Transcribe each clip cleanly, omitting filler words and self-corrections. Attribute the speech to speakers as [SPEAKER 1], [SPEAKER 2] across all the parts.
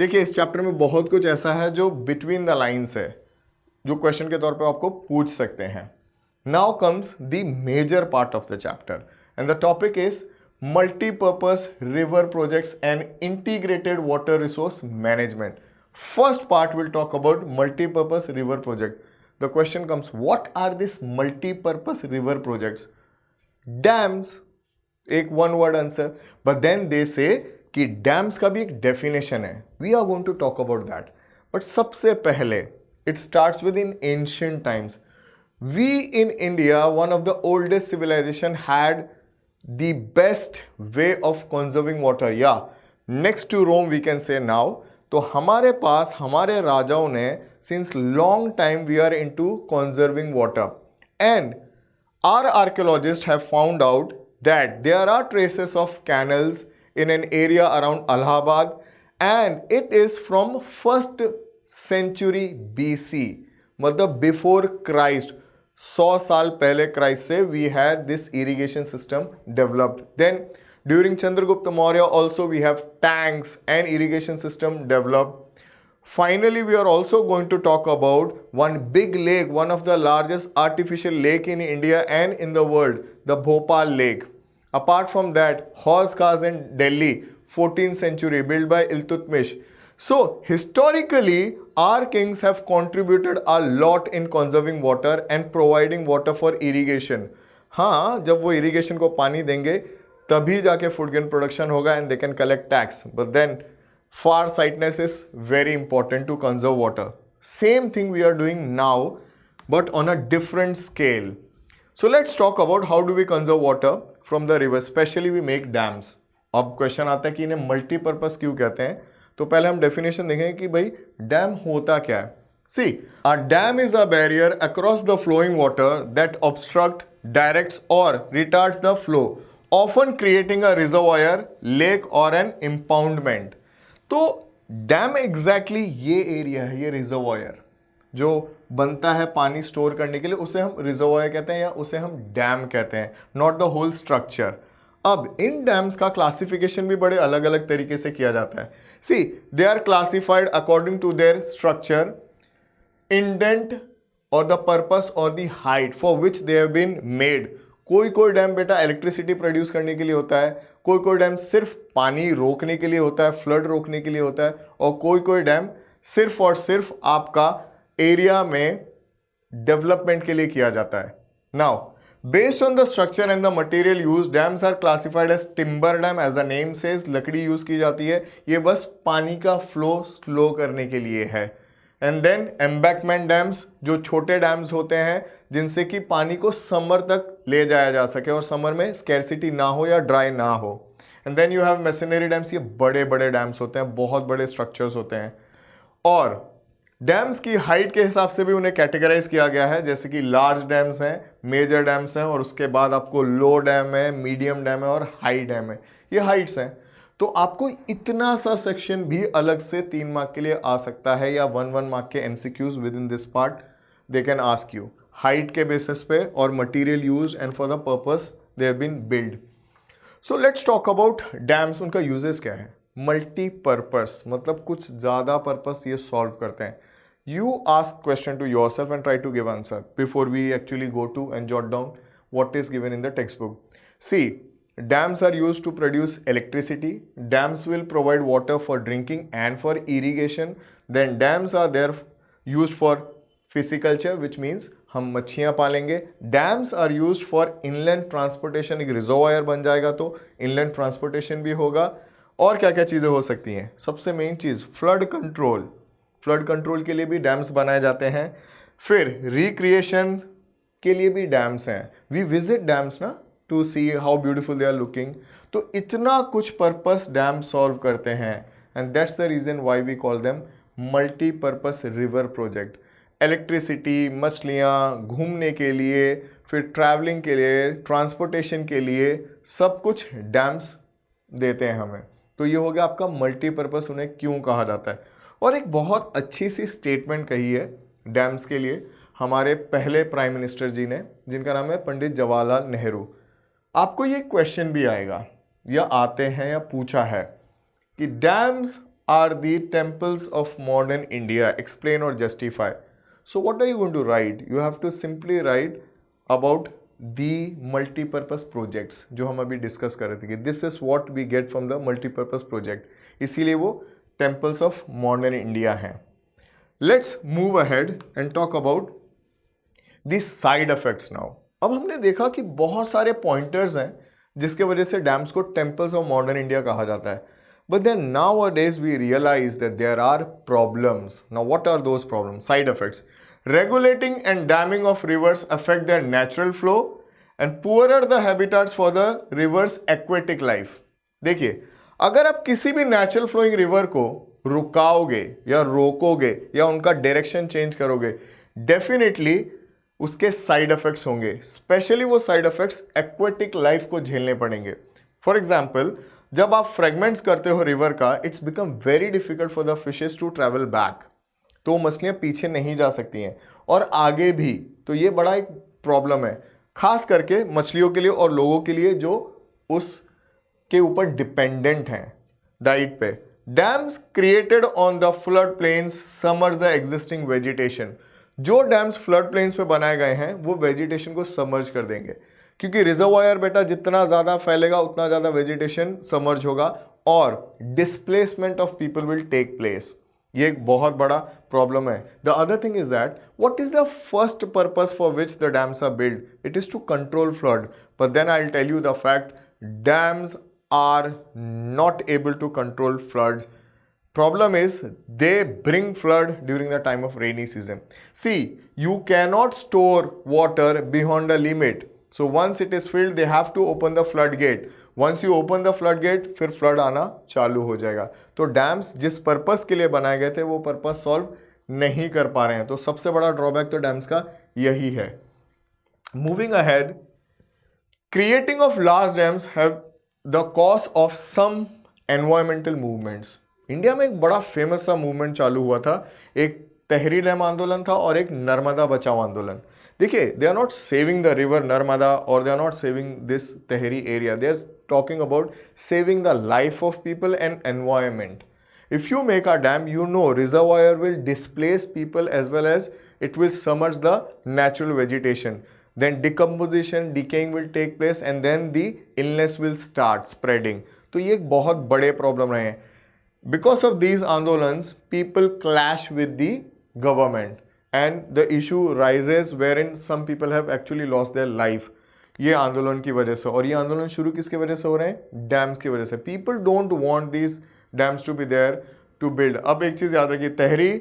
[SPEAKER 1] देखिए इस चैप्टर में बहुत कुछ ऐसा है जो बिटवीन द लाइन्स है, जो क्वेश्चन के तौर पे आपको पूछ सकते हैं. Now comes the major part of the chapter and the topic is multipurpose river projects and integrated water resource management. First part will talk about multi-purpose river project. The question comes, what are these multi-purpose river projects? Dams, एक one word answer. But then they say कि dams का भी एक definition है. We are going to talk about that. But सबसे पहले, it starts with in ancient times. We in India, one of the oldest civilization, had the best way of conserving water. Yeah, next to Rome we can say now. तो हमारे पास हमारे राजाओं ने since long time we are into conserving water and our archaeologist have found out that there are traces of canals in an area around Allahabad and it is from first century BC, मतलब before Christ. 100 साल पहले Christ से we had this irrigation system developed. Then during Chandragupta Maurya also we have tanks and irrigation system developed. Finally, we are also going to talk about one big lake, one of the largest artificial lake in India and in the world, the Bhopal Lake. Apart from that, Hauz Khas in Delhi, 14th century, built by Iltutmish. So, historically, our kings have contributed a lot in conserving water and providing water for irrigation. हाँ, जब वो irrigation को पानी देंगे तभी जाके food grain production होगा and they can collect tax. But then far sightness is very important to conserve water. Same thing we are doing now but on a different scale. So let's talk about how do we conserve water from the river. Specially we make dams. अब question आता है कि इन्हें multipurpose क्यों कहते हैं. तो पहले हम डेफिनेशन देखेंगे कि भाई डैम होता क्या है. See, a dam is a barrier across the flowing water that obstruct, directs और retards the flow, often creating a reservoir, lake or an impoundment. तो डैम एग्जैक्टली ये एरिया है, ये रिजर्वायर जो बनता है पानी स्टोर करने के लिए, उसे हम रिजर्वायर कहते हैं या उसे हम डैम कहते हैं, नॉट द होल स्ट्रक्चर. अब इन डैम्स का क्लासिफिकेशन भी बड़े अलग अलग तरीके से किया जाता है. See, they are classified according to their structure, intent और द पर्पस और the height for which they have been made. कोई कोई डैम बेटा इलेक्ट्रिसिटी प्रोड्यूस करने के लिए होता है, कोई कोई डैम सिर्फ पानी रोकने के लिए होता है, फ्लड रोकने के लिए होता है, और कोई कोई डैम सिर्फ और सिर्फ आपका एरिया में डेवलपमेंट के लिए किया जाता है. Now based on the structure and the material use, dams are classified as timber dam. As a name says, लकड़ी यूज की जाती है, ये बस पानी का फ्लो स्लो करने के लिए है. एंड देन एम्बैकमेंट डैम्स, जो छोटे डैम्स होते हैं जिनसे कि पानी को समर तक ले जाया जा सके और समर में स्कैरसिटी ना हो या ड्राई ना हो. And then you have masonry dams. ये बड़े बड़े डैम्स होते हैं, बहुत बड़े स्ट्रक्चर्स होते हैं. और डैम्स की हाइट के हिसाब से भी उन्हें कैटेगराइज किया गया है, जैसे कि लार्ज डैम्स हैं, मेजर डैम्स हैं, और उसके बाद आपको लो डैम है, मीडियम डैम है और हाई डैम है. ये हाइट्स हैं. तो आपको इतना सा सेक्शन भी अलग से 3 मार्क के लिए आ सकता है, या 1 मार्क के MCQs within this part they can ask you, height के बेसिस पे और material use and for the purpose they have been build. So let's talk about dams. उनका यूजेस क्या है. मल्टीपर्पस मतलब कुछ ज़्यादा पर्पस ये सॉल्व करते हैं. You ask question to yourself and try to give answer before we actually go to and jot down what is given in the textbook. See, dams are used to produce electricity. Dams will provide water for drinking and for irrigation. Then dams are there used for pisciculture, which means हम मच्छियाँ पालेंगे. Dams are used for inland transportation. एक reservoir बन जाएगा तो inland transportation भी होगा. और क्या क्या चीज़ें हो सकती हैं. सबसे मेन चीज़ फ्लड कंट्रोल. फ्लड कंट्रोल के लिए भी डैम्स बनाए जाते हैं. फिर रिक्रिएशन के लिए भी डैम्स हैं. वी विजिट डैम्स ना to see how beautiful they are looking. तो इतना कुछ पर्पस डैम सॉल्व करते हैं and that's the reason why we call them multipurpose river project. Electricity, मछलियाँ, घूमने के लिए, फिर ट्रैवलिंग के लिए, ट्रांसपोर्टेशन के लिए, सब कुछ डैम्स देते हैं हमें. तो ये हो गया आपका मल्टीपर्पस उन्हें क्यों कहा जाता है. और एक बहुत अच्छी सी स्टेटमेंट कही है डैम्स के लिए हमारे पहले प्राइम मिनिस्टर जी ने, जिनका नाम है पंडित जवाहरलाल नेहरू. आपको ये क्वेश्चन भी आएगा या आते हैं या पूछा है कि dams are the temples of modern India? Explain or justify. So what are you going to write? You have to simply write about the multi-purpose projects जो हम अभी डिस्कस कर रहे थे कि this is what we get from the multi-purpose project, इसीलिए वो temples of modern India हैं. Let's move ahead and talk about the side effects now. अब हमने देखा कि बहुत सारे पॉइंटर्स हैं जिसके वजह से डैम्स को टेम्पल्स ऑफ मॉडर्न इंडिया कहा जाता है. But then nowadays we realize that there are problems. Now what are those problems? Side effects. Regulating and damming of rivers affect their natural flow and poorer the habitats for the river's aquatic life. देखिए, अगर आप किसी भी natural flowing river को रुकाओगे या रोकोगे या उनका direction change करोगे, डेफिनेटली उसके साइड इफेक्ट्स होंगे. स्पेशली वो साइड इफेक्ट्स एक्वेटिक लाइफ को झेलने पड़ेंगे. फॉर एग्जाम्पल, जब आप फ्रेगमेंट्स करते हो रिवर का, it's become very difficult for the fishes to travel back. तो मछलियाँ पीछे नहीं जा सकती हैं और आगे भी. तो ये बड़ा एक प्रॉब्लम है, खास करके मछलियों के लिए और लोगों के लिए जो उस के ऊपर डिपेंडेंट हैं डाइट पे. Dams created on the flood plains submerge the existing vegetation. जो डैम्स फ्लड प्लेन्स पे बनाए गए हैं वो वेजिटेशन को समर्ज कर देंगे, क्योंकि रिजर्वायर बेटा जितना ज़्यादा फैलेगा उतना ज़्यादा वेजिटेशन समर्ज होगा और displacement of people will take place. ये एक बहुत बड़ा प्रॉब्लम है. The other thing is that what is the first purpose for which the dams are build? It is to control flood. But then I will tell you the fact, dams are not able to control floods. Problem is they bring flood during the time of rainy season. See, you cannot store water beyond a limit. So once it is filled, they have to open the floodgate. Once you open the floodgate, फिर flood आना चालू हो जाएगा. तो dams जिस purpose के लिए बनाए गए थे वो पर्पस सॉल्व नहीं कर पा रहे हैं. तो सबसे बड़ा ड्रॉबैक तो डैम्स का यही है. Moving ahead, creating of large dams have the cause of some environmental movements. India में एक बड़ा फेमस सा मूवमेंट चालू हुआ था. एक तहरी डैम आंदोलन था और एक नर्मदा बचाओ आंदोलन. देखिए, they are not saving the river Narmada और they are not saving this Tehri area. They are talking about saving the life of people and environment. If you make a dam, you know reservoir will displace people as well as it will submerge the natural vegetation. Then decomposition, decaying will take place and then the illness will start spreading. तो ये एक बहुत बड़े problem रहे हैं. Because of these आंदोलन्स, people clash with the government and the issue rises wherein some people have actually lost their life. ये आंदोलन की वजह से. और ये आंदोलन शुरू किसकी वजह से हो रहे हैं? डैम्स की वजह से. People don't want these dams to be there to build. अब एक चीज़ याद रखिए, तहरी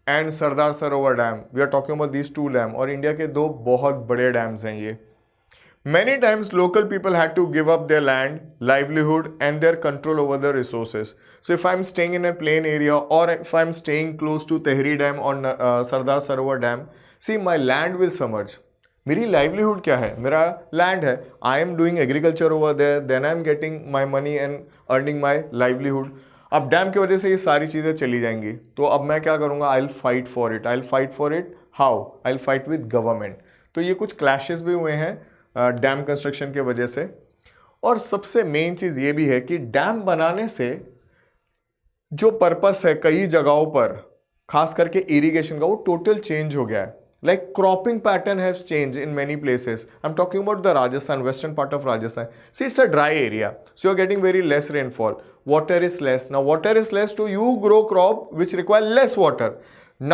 [SPEAKER 1] and Sardar Sarovar dam, we are talking about these two dam, और इंडिया के दो बहुत बड़े डैम्स हैं ये. Many times local people had to give up their land, livelihood and their control over the resources. So if I am staying in a plain area और if I am staying close to Tehri dam और Sardar Sarovar dam, see my land will submerge. मेरी livelihood क्या है? मेरा land है. I am doing agriculture over there, then I am getting my money and earning my livelihood. अब dam की वजह से ये सारी चीज़ें चली जाएंगी. तो अब मैं क्या करूँगा? I will fight for it. I will fight for it. How? I will fight with government. तो ये कुछ क्लैशेस भी हुए हैं डैम कंस्ट्रक्शन के वजह से. और सबसे मेन चीज़ ये भी है कि डैम बनाने से जो पर्पस है कई जगहों पर, खास करके इरिगेशन का, वो टोटल चेंज हो गया है. Like cropping pattern has changed in many places. I'm talking about the Rajasthan, western part of Rajasthan. See, it's a dry area, so you're getting very less rainfall. Water is less. Now, water is less, so you grow crop which require less water.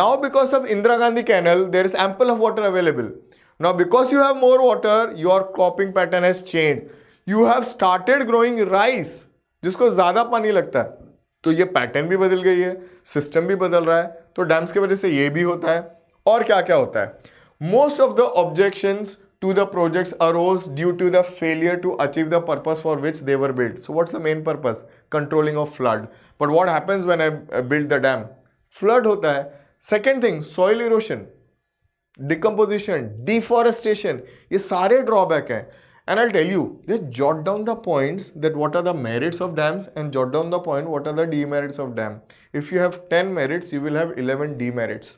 [SPEAKER 1] Now, because of Indira Gandhi Canal, there is ample of water available. Now, because you have more water, your cropping pattern has changed. You have started growing rice, जिसको ज़्यादा पानी लगता है. तो ये pattern भी बदल गई है, सिस्टम भी बदल रहा है. तो डैम्स की वजह से ये भी होता है. और क्या क्या होता है? Most of the objections to the projects arose due to the failure to achieve the purpose for which they were build. So what's the main purpose? Controlling of flood. But what happens when I build the dam? Flood होता है. Second thing, soil erosion, decomposition, deforestation, ये सारे drawback हैं. And I'll tell you, just jot down the points that what are the merits of dams and jot down the point what are the demerits of dam. If you have 10 merits, you will have 11 demerits.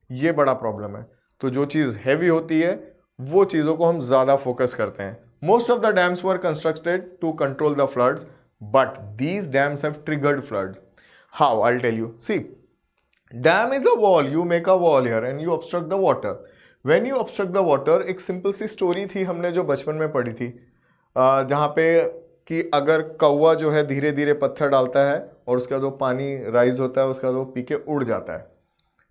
[SPEAKER 1] ये बड़ा problem है. तो जो चीज़ heavy होती है वो चीज़ों को हम ज़्यादा फोकस करते हैं. Most of the dams were constructed to control the floods, but these dams have triggered floods. How? I'll tell you. See, dam is a wall. You make a wall here and you obstruct the water. When you obstruct the water, एक simple सी story थी हमने जो बचपन में पढ़ी थी, जहाँ पे कि अगर कौवा जो है धीरे धीरे पत्थर डालता है और उसके बाद वो पानी राइज होता है, उसके बाद वो पी के उड़ जाता है.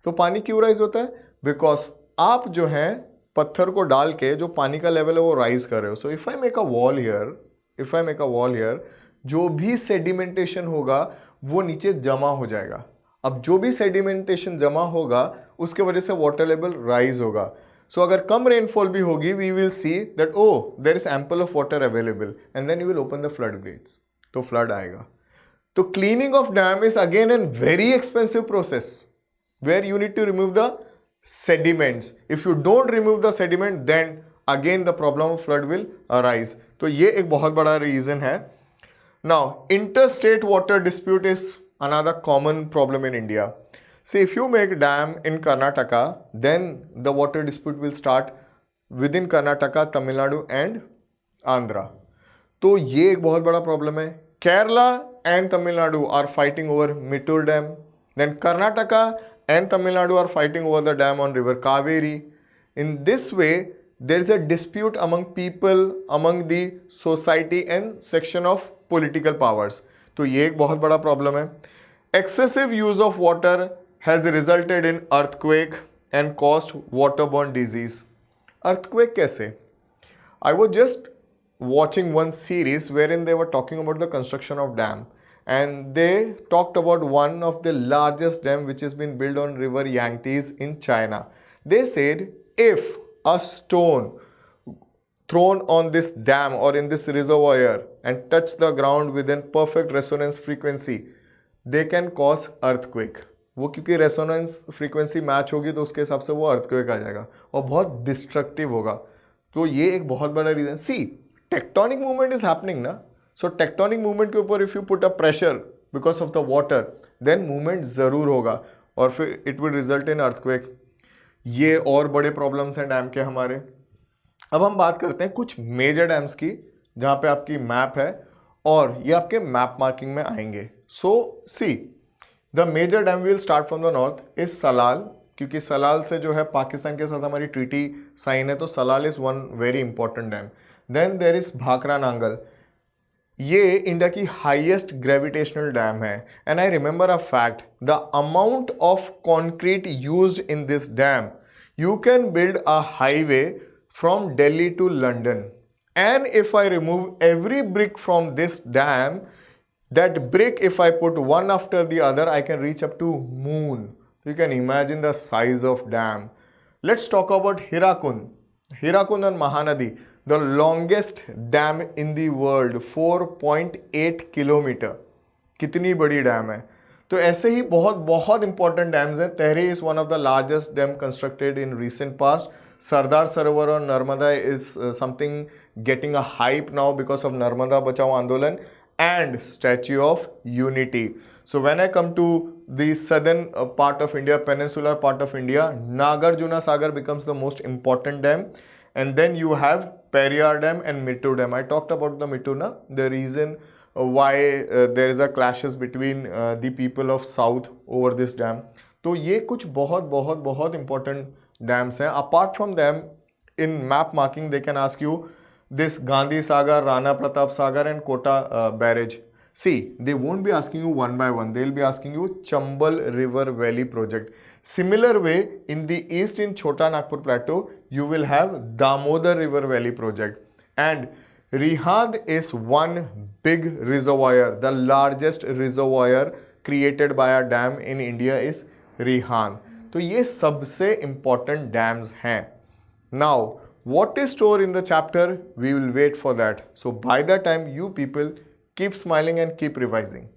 [SPEAKER 1] तो पानी क्यों राइज होता है? बिकॉज आप जो है पत्थर को डाल के जो पानी का लेवल है वो राइज कर रहे हो. सो if I make a wall here, जो भी सेडिमेंटेशन होगा वो नीचे जमा हो जाएगा. अब जो भी सेडिमेंटेशन जमा होगा उसके वजह से वाटर लेवल राइज होगा. सो अगर कम रेनफॉल भी होगी, we will see that oh there is ample of water available and then you will open the flood gates, तो फ्लड आएगा. तो cleaning of dam is again an very expensive process where you need to remove the sediments. If you don't remove the sediment, then again the problem of flood will arise. तो ये एक बहुत बड़ा reason है. Now, interstate water dispute is another common problem in India. See, if you make dam in Karnataka, then the water dispute will start within Karnataka, Tamil Nadu and Andhra. तो ये एक बहुत बड़ा problem है. Kerala and Tamil Nadu are fighting over Mittur Dam. Then Karnataka and Tamil Nadu are fighting over the dam on river Kaveri. In this way, there is a dispute among people, among the society and section of political powers. तो ये एक बहुत बड़ा problem है. Excessive use of water has resulted in earthquake and caused waterborne disease. Earthquake कैसे? I was just watching one series wherein they were talking about the construction of dam. And they talked about one of the largest dam which has been built on river Yangtze in China. They said if a stone thrown on this dam or in this reservoir and touch the ground within perfect resonance frequency, they can cause earthquake. वो क्योंकि resonance frequency match होगी तो उसके हिसाब से वो earthquake आ जाएगा और बहुत डिस्ट्रक्टिव होगा. तो ये एक बहुत बड़ा reason. See, tectonic movement is happening ना. सो टेक्टोनिक मूवमेंट के ऊपर if you put a pressure because of the water, then movement ज़रूर होगा और फिर it will result in earthquake. ये और बड़े प्रॉब्लम्स हैं डैम के हमारे. अब हम बात करते हैं कुछ मेजर डैम्स की जहाँ पे आपकी मैप है और ये आपके मैप मार्किंग में आएंगे. So see, the major dam will start from the north is Salal, क्योंकि सलाल से जो है पाकिस्तान के साथ हमारी ट्रीटी साइन है, तो Salal is one very important dam. Then there is Bhakra Nangal. ये इंडिया की हाईएस्ट ग्रेविटेशनल डैम है. And I remember a fact, the amount of concrete used in this dam, you can build a highway from Delhi to London. And if I remove every brick from this dam, that brick, if I put one after the other, I can reach up to moon. You can imagine the size of dam. Let's talk about Hirakund. Hirakund on Mahanadi, the longest dam in the world, 4.8 kilometer. कितनी बड़ी dam है. तो ऐसे ही बहुत बहुत important dams हैं. Tehri is one of the largest dam constructed in recent past. Sardar Sarovar और Narmada is something getting a hype now because of Narmada Bachao Andolan and Statue of Unity. So when I come to the southern part of India, peninsular part of India, Nagarjuna Sagar becomes the most important dam, and then you have Periyar Dam and Mittur Dam. I talked about the Mittur na, the reason why there is a clashes between the people of south over this dam. तो ये कुछ बहुत बहुत बहुत important dams हैं. Apart from them, in map marking they can ask you this Gandhi Sagar, Rana Pratap Sagar and Kota barrage. See, they won't be asking you one by one. They'll be asking you Chambal River Valley project. Similar way, in the east in Chota Nagpur Plateau, you will have Damodar River Valley project. And Rihand is one big reservoir. The largest reservoir created by a dam in India is Rihand. तो ये सबसे important dams हैं. Now, what is stored in the chapter? We will wait for that. So by the time, you people keep smiling and keep revising.